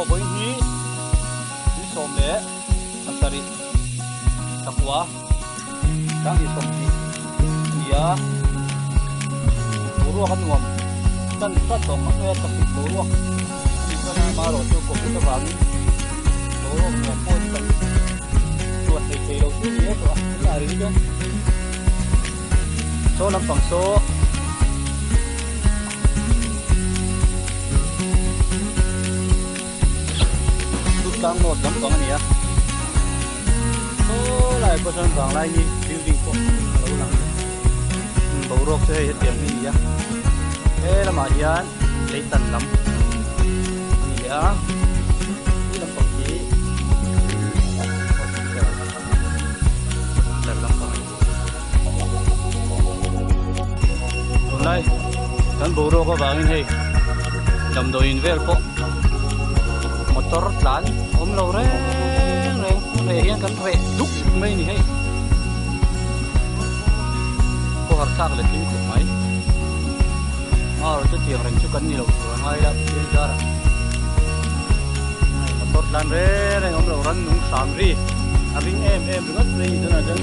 với ní sôm lẽ sari takwa đang đi sôm đi ya buru akan ngom dan tak tahu apa tapi buru di sana malu tu kau kita bang buru ngom pun tak tuan hei lâu tu ni tu ni hari ni kan so lampang so đang nốt lắm con này á, ô lại có sân vàng lại đi building có lâu lắm, bầu rốc sẽ hết tiền gì á, thế là mà hiền lấy tần lắm, gì á, đi làm phòng chí, tần lắm rồi, hôm nay kan bầu rốc có vàng này, làm đồ in vel có motor lan lâu re hian kan re duk mai ni hei ko har thak le tin ko mai tu tiang reng chu kan ni lo ngai la tin jar motor lan re lâu ran nung sam ri aring em ngat re ni na jan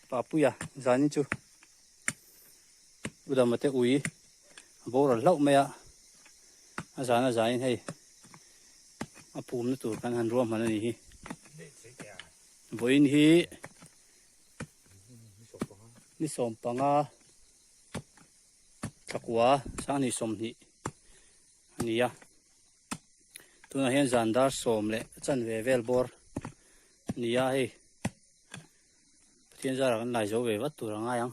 papu ya zani chu udah mate ui bora lau maya azana zain hei apum na tur kan han rom han ni hi voin hi ni som panga takwa sang ni som ni ania tuna hian zandar som le chan ve vel bor nia hei thiên gia là cái này dấu về vắt tủ là ngay không